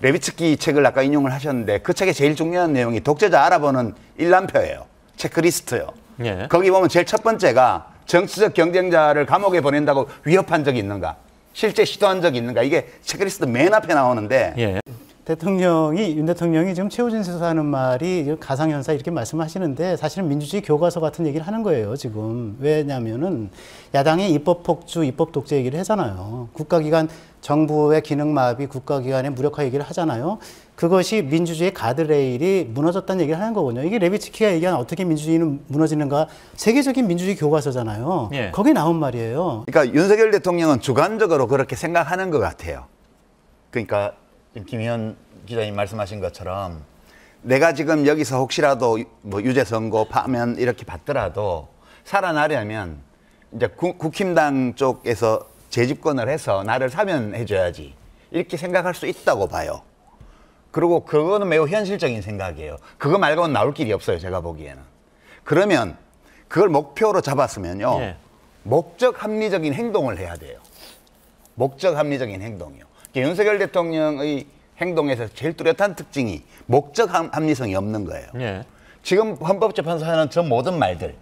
레비츠키 책을 아까 인용을 하셨는데 그 책의 제일 중요한 내용이 독재자 알아보는 일람표예요. 체크리스트요. 예. 거기 보면 제일 첫 번째가 정치적 경쟁자를 감옥에 보낸다고 위협한 적이 있는가? 실제 시도한 적이 있는가? 이게 체크리스트 맨 앞에 나오는데 예. 윤 대통령이 지금 최우진 수사하는 말이 가상현사 이렇게 말씀하시는데 사실은 민주주의 교과서 같은 얘기를 하는 거예요, 지금. 왜냐면은 야당이 입법 폭주, 입법 독재 얘기를 하잖아요. 국가기관, 정부의 기능 마비, 국가기관의 무력화 얘기를 하잖아요. 그것이 민주주의 가드레일이 무너졌다는 얘기를 하는 거거든요. 이게 레비츠키가 얘기한 어떻게 민주주의는 무너지는가 세계적인 민주주의 교과서잖아요. 예. 거기에 나온 말이에요. 그러니까 윤석열 대통령은 주관적으로 그렇게 생각하는 것 같아요. 그러니까 김희연 기자님 말씀하신 것처럼 내가 지금 여기서 혹시라도 뭐 유죄 선고 파면 이렇게 받더라도 살아나려면 이제 국힘당 쪽에서 재집권을 해서 나를 사면해줘야지 이렇게 생각할 수 있다고 봐요. 그리고 그거는 매우 현실적인 생각이에요. 그거 말고는 나올 길이 없어요, 제가 보기에는. 그러면 그걸 목표로 잡았으면요. 예. 목적 합리적인 행동을 해야 돼요. 목적 합리적인 행동이요. 윤석열 대통령의 행동에서 제일 뚜렷한 특징이 목적 합리성이 없는 거예요. 예. 지금 헌법재판소 하는 저 모든 말들,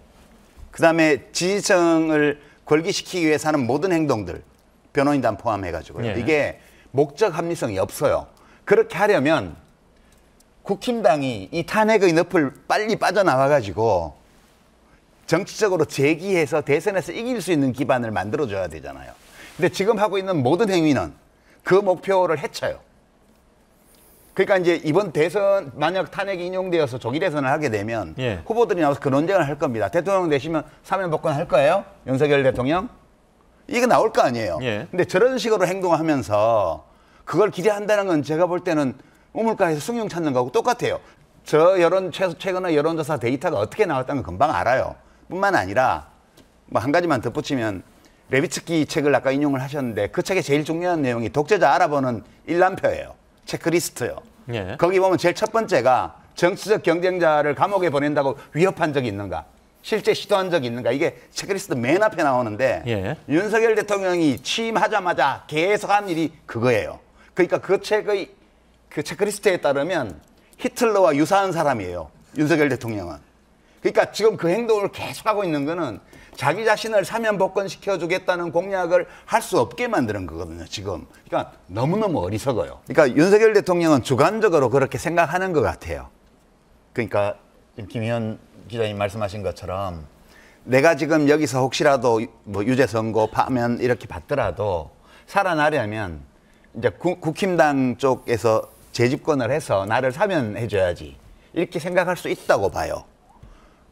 그다음에 지지층을 골기시키기 위해서 하는 모든 행동들, 변호인단 포함해가지고요. 예. 이게 목적 합리성이 없어요. 그렇게 하려면 국힘당이 이 탄핵의 늪을 빨리 빠져나와가지고 정치적으로 재기해서 대선에서 이길 수 있는 기반을 만들어줘야 되잖아요. 근데 지금 하고 있는 모든 행위는 그 목표를 해쳐요. 그러니까 이제 이번 대선 만약 탄핵이 인용되어서 조기 대선을 하게 되면 예. 후보들이 나와서 그 논쟁을 할 겁니다. 대통령 되시면 사면 복권할 거예요? 윤석열 대통령? 이게 나올 거 아니에요. 예. 근데 저런 식으로 행동하면서 그걸 기대한다는 건 제가 볼 때는 우물가에서 숭늉 찾는 거하고 똑같아요. 저 최근의 여론조사 데이터가 어떻게 나왔다는 건 금방 알아요. 뿐만 아니라 뭐 한 가지만 덧붙이면 레비츠키 책을 아까 인용을 하셨는데 그 책의 제일 중요한 내용이 독재자 알아보는 일람표예요. 체크리스트요. 예. 거기 보면 제일 첫 번째가 정치적 경쟁자를 감옥에 보낸다고 위협한 적이 있는가? 실제 시도한 적이 있는가? 이게 체크리스트 맨 앞에 나오는데 예. 윤석열 대통령이 취임하자마자 계속 한 일이 그거예요. 그러니까 그 책의 그 체크리스트에 따르면 히틀러와 유사한 사람이에요. 윤석열 대통령은. 그러니까 지금 그 행동을 계속하고 있는 거는 자기 자신을 사면 복권시켜주겠다는 공약을 할 수 없게 만드는 거거든요, 지금. 그러니까 너무너무 어리석어요. 그러니까 윤석열 대통령은 주관적으로 그렇게 생각하는 것 같아요. 그러니까 김희연 기자님 말씀하신 것처럼 내가 지금 여기서 혹시라도 뭐 유죄 선고 파면 이렇게 받더라도 살아나려면 이제 국힘당 쪽에서 재집권을 해서 나를 사면해줘야지 이렇게 생각할 수 있다고 봐요.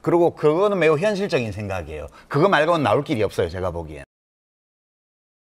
그리고 그거는 매우 현실적인 생각이에요. 그거 말고는 나올 길이 없어요, 제가 보기엔.